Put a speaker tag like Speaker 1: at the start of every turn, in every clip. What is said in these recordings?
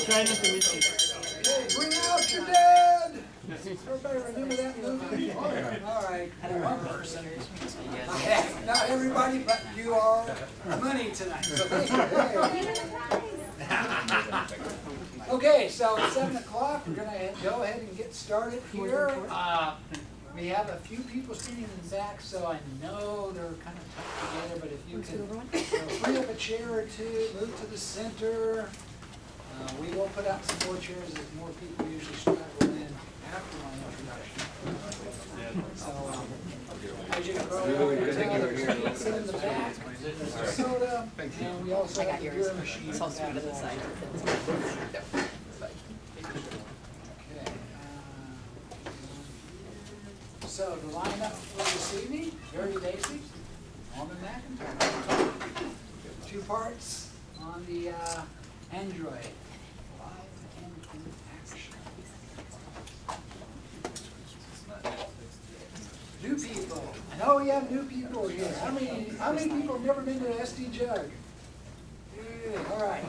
Speaker 1: Try not to miss you.
Speaker 2: Hey, bring out your dad! Everybody remember that movie? All right, one person. Not everybody, but you are money tonight. So thank you. Okay, so at 7 o'clock, we're going to go ahead and get started here. We have a few people standing in the back, so I know they're kind of tucked together, but if you can free up a chair or two, move to the center. We will put out some more chairs as more people usually straggle in after my introduction. So, as you can probably tell, there's pizza in the back, there's a soda, and we also have a beer machine.
Speaker 1: It's all sweet on the side.
Speaker 2: Okay. So the lineup for this evening, very basic. Norman McEntire. 2 parts on the Android. Live and in action. New people. I know we have new people here. How many people have never been to SD Jug? Good. All right.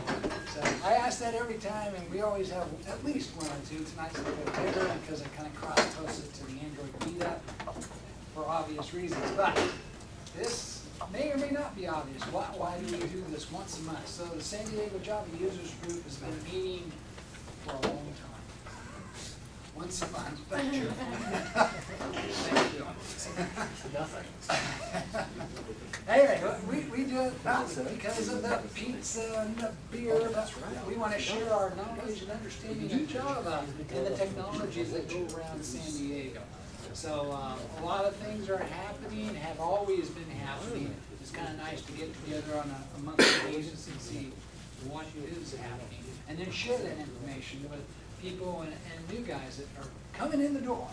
Speaker 2: So I ask that every time, and we always have at least 1 or 2. Tonight's a little bit bigger because I kind of cross-post it to the Android meetup for obvious reasons. But this may or may not be obvious. Why do we do this once a month? So the San Diego Java Users Group has been meeting for a long time. Once a month. Thank you. Thank you. Anyway, we do it not because of the pizza and the beer, but we want to share our knowledge and understanding of Java and the technologies that go around San Diego. So a lot of things are happening, have always been happening. It's kind of nice to get together on a monthly basis and see what is happening, and then share that information with people and new guys that are coming in the door.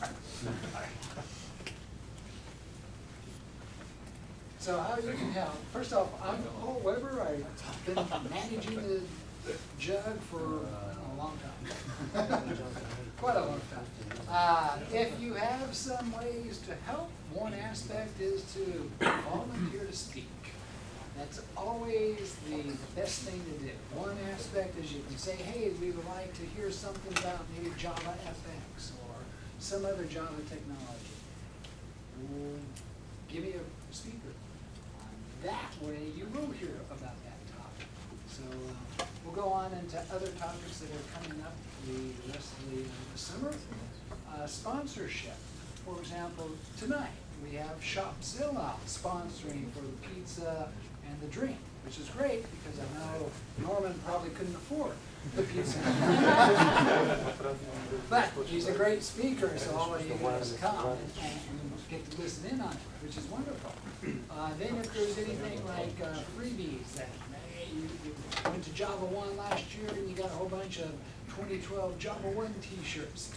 Speaker 2: So how you can help? First off, I'm Paul Weber. I've been managing the Jug for a long time. Quite a long time. If you have some ways to help, one aspect is to volunteer to speak. That's always the best thing to do. One aspect is you can say, hey, we would like to hear something about maybe Java FX or some other Java technology. Give me a speaker. That way you will hear about that topic. So we'll go on into other topics that are coming up the rest of the summer. Sponsorship. For example, tonight we have Shopzilla sponsoring for the pizza and the drink, which is great because I know Norman probably couldn't afford the pizza. But he's a great speaker, so all of you guys come and get to listen in on it, which is wonderful. Then if there's anything like freebies that you went to Java 1 last year and you got a whole bunch of 2012 Java 1 t-shirts,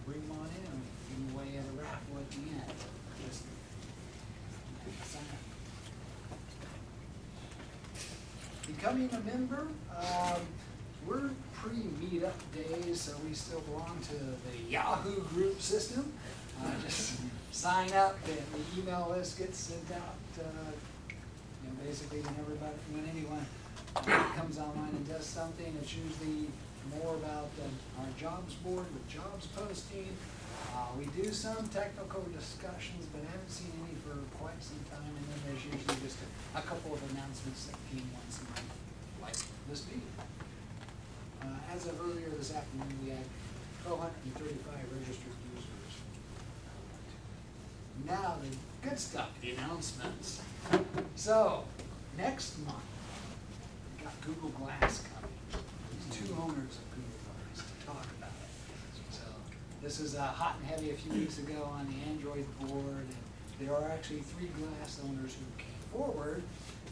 Speaker 2: bring them on in and give them away at a raffle at the end. Just sign up. Becoming a member, we're pre-meetup days, so we still belong to the Yahoo group system. Just sign up, and the email list gets sent out. Basically, when anyone comes online and does something, it's usually more about our jobs board with jobs posting. We do some technical discussions, but I haven't seen any for quite some time. And then there's usually just a couple of announcements that came once a month, like this meeting. As of earlier this afternoon, we had 1,235 registered users. Now the good stuff, the announcements. So next month, we got Google Glass coming. There's 2 owners of Google Glass to talk about it. So this is hot and heavy a few weeks ago on the Android board, and there are actually 3 Glass owners who came forward,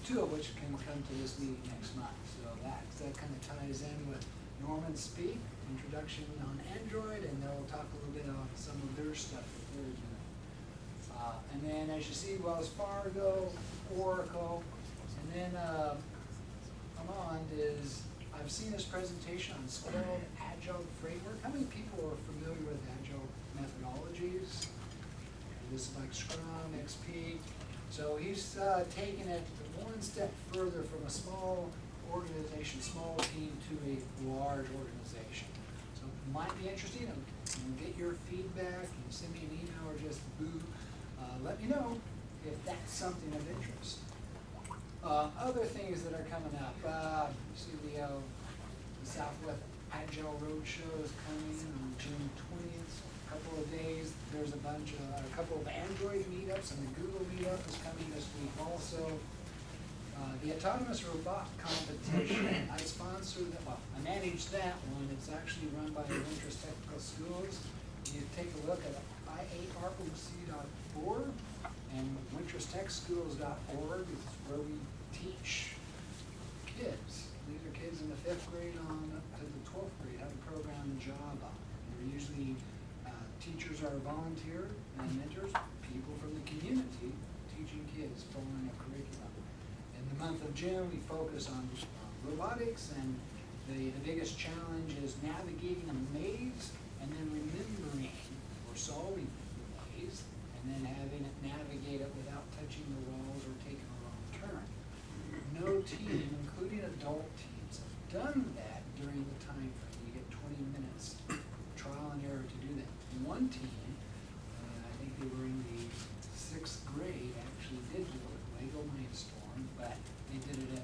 Speaker 2: 2 of which can come to this meeting next month. So that kind of ties in with Norman's speak, introduction on Android, and they'll talk a little bit about some of their stuff that they're doing. And then as you see, Wells Fargo, Oracle, and then Amand is, I've seen this presentation on Scaled Agile Framework. How many people are familiar with Agile methodologies? This is like Scrum, XP. So he's taken it one step further from a small organization, small team to a large organization. So it might be interesting, get your feedback, and send me an email or just let me know if that's something of interest. Other things that are coming up, you see the Southwest Agile Roadshow is coming on June 20th. A couple of days. There's a couple of Android meetups, and the Google meetup is coming this week also. The autonomous robot competition, I sponsored that. Well, I manage that one. It's actually run by the Winters Technical Schools. You take a look at iaroc.org and winterstechschools.org is where we teach kids. These are kids in the 5th grade on up to the 12th grade how to program Java. They're usually teachers are volunteer and mentors, people from the community teaching kids, following a curriculum. In the month of June, we focus on robotics, and the biggest challenge is navigating a maze and then remembering or solving the maze and then having it navigate it without touching the walls or taking a wrong turn. No team, including adult teams, have done that during the time frame. You get 20 minutes trial and error to do that. One team, I think they were in the 6th grade, actually did do it, Lego Mindstorm, but they did it at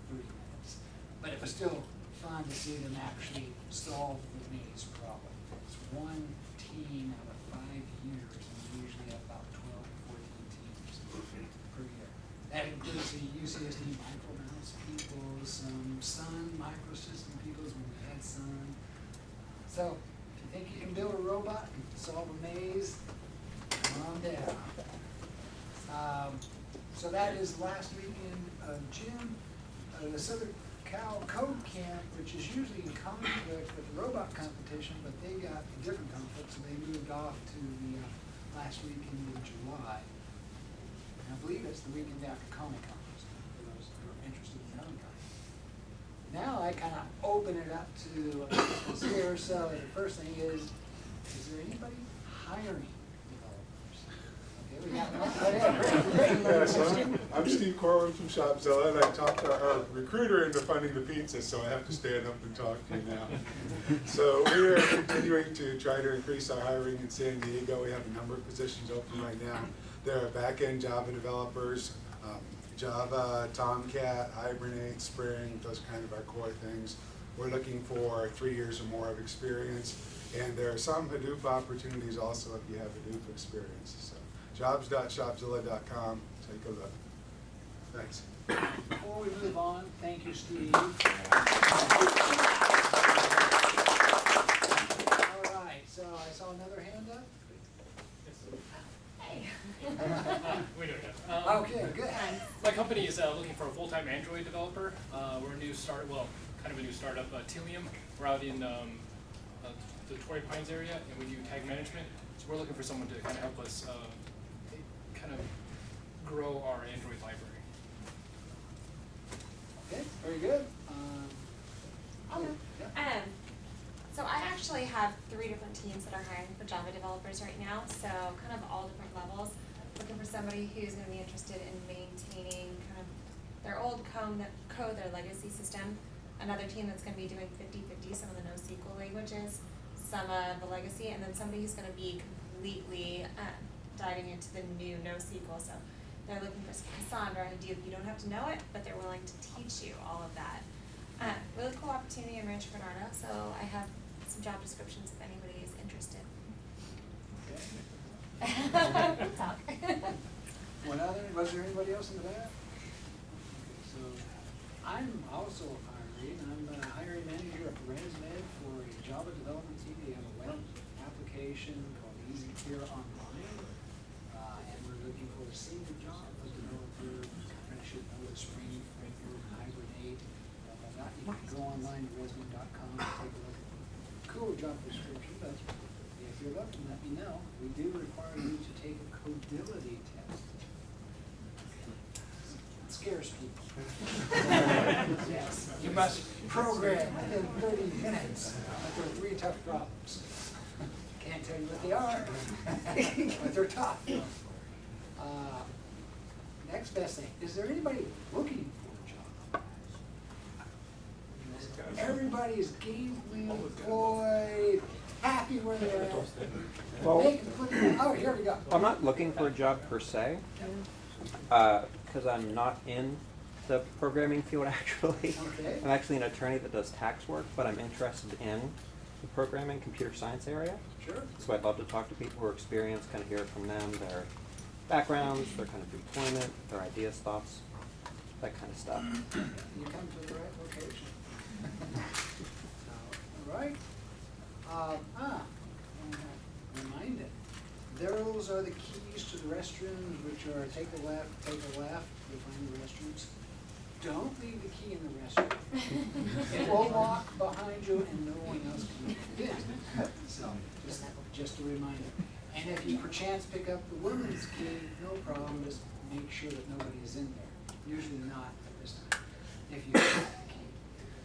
Speaker 2: 30 minutes. But it was still fun to see them actually solve the maze problem. It's one team out of 5 years, and we usually have about 12 or 14 teams per year. That includes the UCSD Micromouse people, some Sun Microsystem people when we had Sun. So, think you can build a robot and solve a maze? Come on down. So that is last weekend of June. The Southern Cal Code Camp, which is usually in conflict with the robot competition, but they got a different conflict, so they moved off to the last weekend in July. And I believe it's the weekend after Comic-Con, for those who are interested in knowing that. Now I kind of open it up to what's here. So the first thing is there anybody hiring developers? Okay, we got one.
Speaker 1: Yes, I'm Steve Corwin from Shopzilla, and I talked our recruiter into funding the pizza, so I have to stand up and talk to you now. So we are continuing to try to increase our hiring in San Diego. We have a number of positions open right now. There are back-end Java developers, Java, Tomcat, Hibernate, Spring, those kind of our core things. We're looking for 3 years or more of experience, and there are some Hadoop opportunities also if you have Hadoop experience. So jobs.shopzilla.com, take a look. Thanks.
Speaker 2: Before we move on, thank you, Steve. All right, so I saw another hand up.
Speaker 3: Hey.
Speaker 4: We do it.
Speaker 2: Okay, good.
Speaker 4: My company is looking for a full-time Android developer. We're a new kind of a new startup, Tilium. We're out in the Torrey Pines area, and we do tag management. So we're looking for someone to kind of help us kind of grow our Android library.
Speaker 2: Okay, very good.
Speaker 3: Hello.
Speaker 2: Yeah.
Speaker 3: So I actually have 3 different teams that are hiring for Java developers right now, so kind of all different levels. Looking for somebody who's going to be interested in maintaining kind of their old code, their legacy system. Another team that's going to be doing 50-50, some of the NoSQL languages, some of the legacy, and then somebody who's going to be completely diving into the new NoSQL. So they're looking for Cassandra. You don't have to know it, but they're willing to teach you all of that. Really cool opportunity in Rancho Bernardo, so I have some job descriptions if anybody is interested.
Speaker 2: Okay.
Speaker 3: Talk.
Speaker 2: One other, was there anybody else in the back? Okay, so I'm also hiring. I'm the hiring manager at ResMed for a Java development team. They have a web application called Easy Clear Online, and we're looking for a senior Java developer. I should know the Spring Framework, Hibernate. You can go online to resmed.com and take a look at the cool job description, but if you're looking, let me know. We do require you to take a codility test. It scares people. Yes, you must program within 30 minutes, but there are 3 tough problems. Can't tell you what they are, but they're tough. Next best thing, is there anybody looking for a job? Everybody's gainfully employed, happy where they're at.
Speaker 5: Well,
Speaker 2: Oh, here we go.
Speaker 5: I'm not looking for a job per se, because I'm not in the programming field actually.
Speaker 2: Okay.
Speaker 5: I'm actually an attorney that does tax work, but I'm interested in the programming, computer science area.
Speaker 2: Sure.
Speaker 5: So I'd love to talk to people who are experienced, kind of hear from them, their backgrounds, their kind of deployment, their ideas, thoughts, that kind of stuff.
Speaker 2: You come to the right location. All right. Reminded. Those are the keys to the restrooms, which are take a left, you'll find the restrooms. Don't leave the key in the restroom. It will lock behind you and no one else can get in. So, just a reminder. And if you perchance pick up the women's key, no problem, just make sure that nobody is in there. Usually not at this time, if you pick up the key.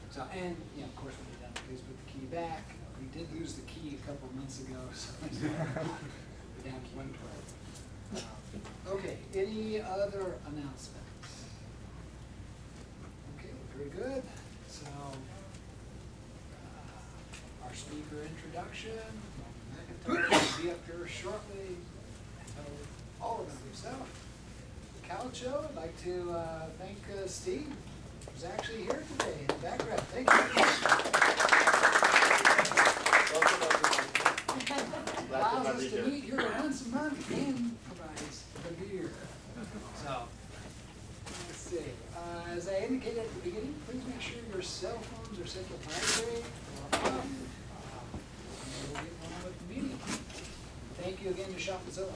Speaker 2: So, and, of course, when you're done, please put the key back. We did lose the key a couple of months ago, so we're down to 112. Okay, any other announcements? Okay, very good. So, our speaker introduction, McEntire will be up here shortly. Tell all about himself. The Calcho, I'd like to thank Steve, who's actually here today in the background. Thank you. Allows us to meet here once a month and provides the beer. So, let's see. As I indicated at the beginning, please make sure your cell phones are set to vibrate or off. And we'll get on with the meeting. Thank you again to Shopzilla.